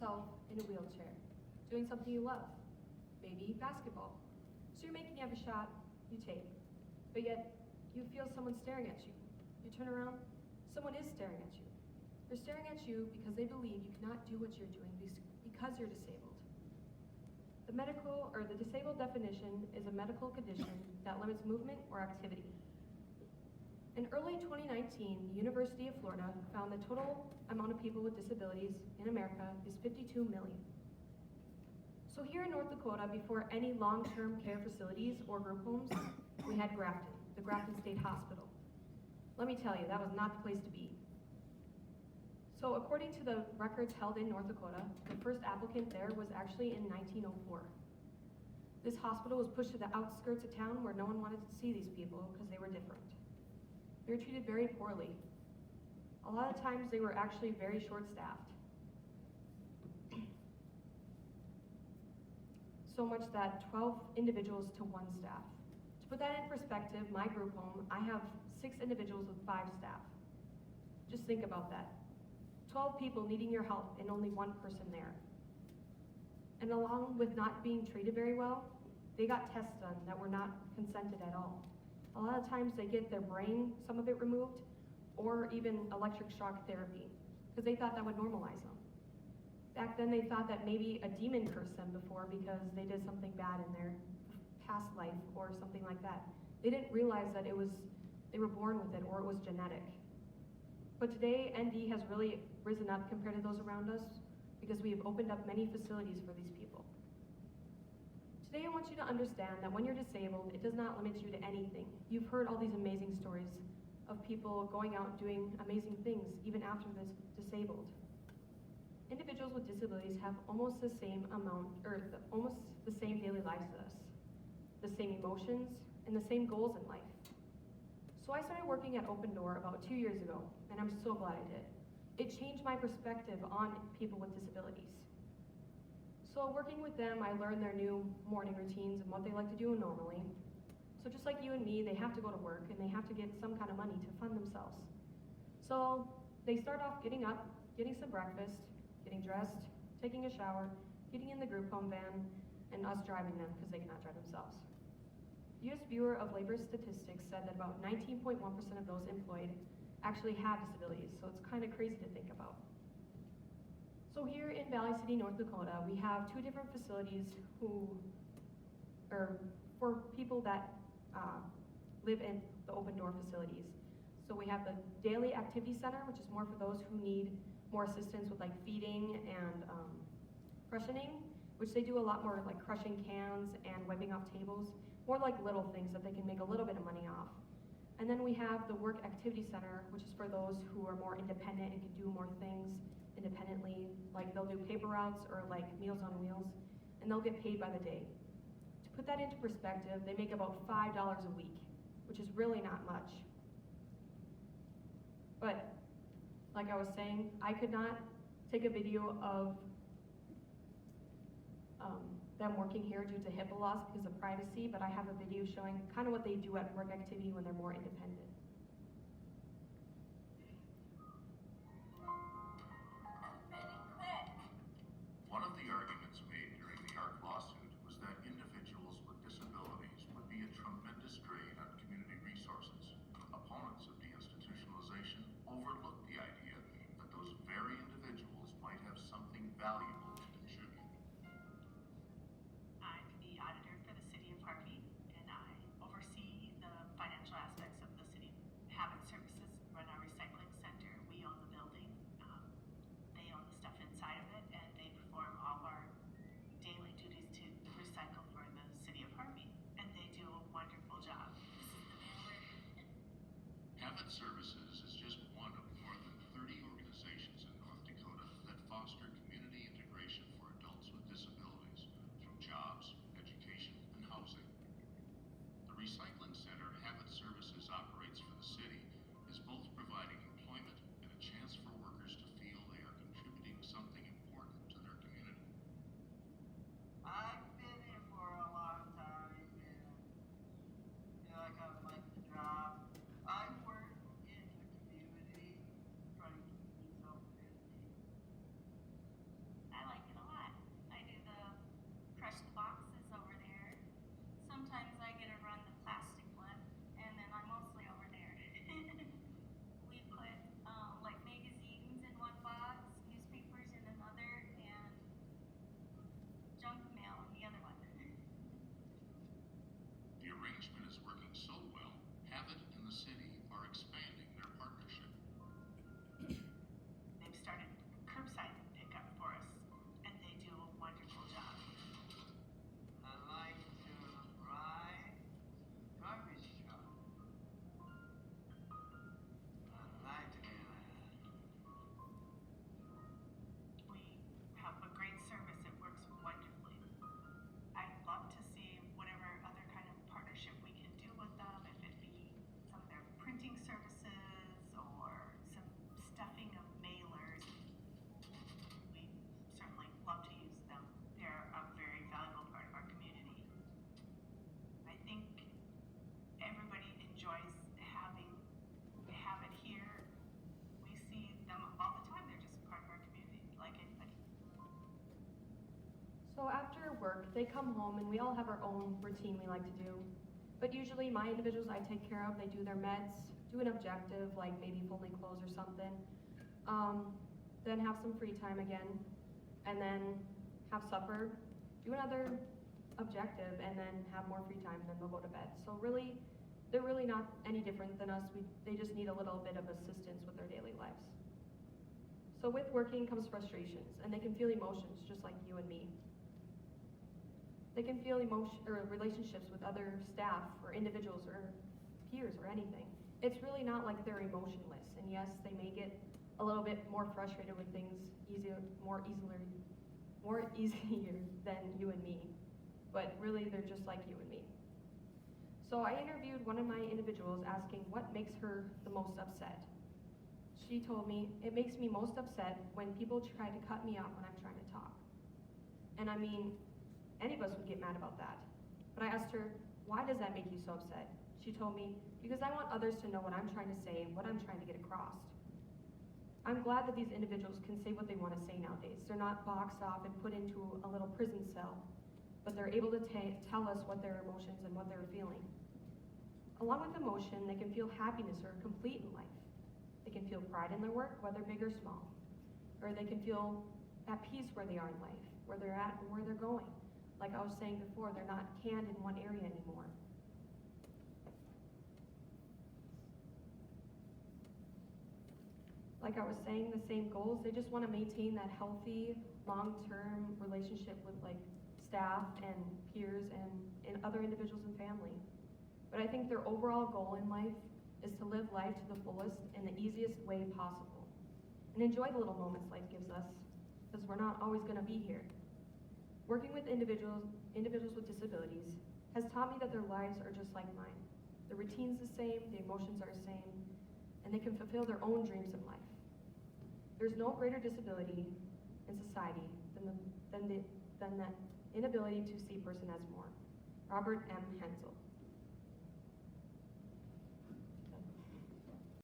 yourself in a wheelchair, doing something you love, maybe basketball. So you're making every shot you take, but yet you feel someone staring at you. You turn around, someone is staring at you. They're staring at you because they believe you cannot do what you're doing because you're disabled. The disabled definition is a medical condition that limits movement or activity. In early 2019, the University of Florida found the total amount of people with disabilities in America is 52 million. So here in North Dakota, before any long-term care facilities or group homes, we had Grafton, the Grafton State Hospital. Let me tell you, that was not the place to be. So according to the records held in North Dakota, the first applicant there was actually in 1904. This hospital was pushed to the outskirts of town where no one wanted to see these people because they were different. They were treated very poorly. A lot of times they were actually very short-staffed. So much that 12 individuals to 1 staff. To put that in perspective, my group home, I have 6 individuals with 5 staff. Just think about that. 12 people needing your help and only 1 person there. And along with not being treated very well, they got tests done that were not consented at all. A lot of times they get their brain, some of it removed, or even electric shock therapy, because they thought that would normalize them. Back then they thought that maybe a demon cursed them before because they did something bad in their past life or something like that. They didn't realize that they were born with it or it was genetic. But today, ND has really risen up compared to those around us because we have opened up many facilities for these people. Today, I want you to understand that when you're disabled, it does not limit you to anything. You've heard all these amazing stories of people going out and doing amazing things even after they're disabled. Individuals with disabilities have almost the same daily lives as us, the same emotions, and the same goals in life. So I started working at Open Door about 2 years ago, and I'm so glad I did. It changed my perspective on people with disabilities. So working with them, I learned their new morning routines and what they like to do normally. So just like you and me, they have to go to work and they have to get some kind of money to fund themselves. So they start off getting up, getting some breakfast, getting dressed, taking a shower, getting in the group home van, and us driving them because they cannot drive themselves. The U.S. Bureau of Labor Statistics said that about 19.1% of those employed actually have disabilities, so it's kind of crazy to think about. So here in Valley City, North Dakota, we have 2 different facilities for people that live in the Open Door facilities. So we have the Daily Activity Center, which is more for those who need more assistance with like feeding and freshening, which they do a lot more like crushing cans and wiping off tables, more like little things that they can make a little bit of money off. And then we have the Work Activity Center, which is for those who are more independent and can do more things independently, like they'll do paper routes or like Meals on Wheels, and they'll get paid by the day. To put that into perspective, they make about $5 a week, which is really not much. But like I was saying, I could not take a video of them working here due to HIPAA laws because of privacy, but I have a video showing kind of what they do at Work Activity when they're more independent. One of the arguments made during the ARC lawsuit was that individuals with disabilities would be a tremendous drain on community resources. Opponents of deinstitutionalization overlooked the idea that those very individuals might have something valuable to contribute. I'm the auditor for the City of Harvey, and I oversee the financial aspects of the City Habit Services, run our recycling center. We own the building. They own the stuff inside of it, and they perform all our daily duties to recycle for the City of Harvey, and they do a wonderful job. Habit Services is just one of more than 30 organizations in North Dakota that foster community integration for adults with disabilities through jobs, education, and housing. The recycling center Habit Services operates for the city is both providing employment and a chance for workers to feel they are contributing something important to their community. I've been here for a long time and feel like I like the job. I work in the So after work, they come home and we all have our own routine we like to do. But usually my individuals I take care of, they do their meds, do an objective like maybe folding clothes or something. Then have some free time again, and then have supper, do another objective, and then have more free time, and then they'll go to bed. So really, they're really not any different than us. They just need a little bit of assistance with their daily lives. So with working comes frustrations, and they can feel emotions just like you and me. They can feel relationships with other staff or individuals or peers or anything. It's really not like they're emotionless, and yes, they may get a little bit more frustrated with things more easier than you and me, but really they're just like you and me. So I interviewed one of my individuals asking what makes her the most upset. She told me, it makes me most upset when people try to cut me off when I'm trying to talk. And I mean, any of us would get mad about that. But I asked her, why does that make you so upset? She told me, because I want others to know what I'm trying to say and what I'm trying to get across. I'm glad that these individuals can say what they want to say nowadays. They're not boxed off and put into a little prison cell, but they're able to tell us what their emotions and what they're feeling. Along with emotion, they can feel happiness or complete in life. They can feel pride in their work, whether big or small. Or they can feel at peace where they are in life, where they're at and where they're going. Like I was saying before, they're not canned in one area anymore. Like I was saying, the same goals, they just want to maintain that healthy, long-term relationship with like staff and peers and other individuals and family. But I think their overall goal in life is to live life to the fullest in the easiest way possible. And enjoy the little moments life gives us, because we're not always going to be here. Working with individuals with disabilities has taught me that their lives are just like mine. The routine's the same, the emotions are the same, and they can fulfill their own dreams in life. There's no greater disability in society than the inability to see a person as more. Robert M. Hensel.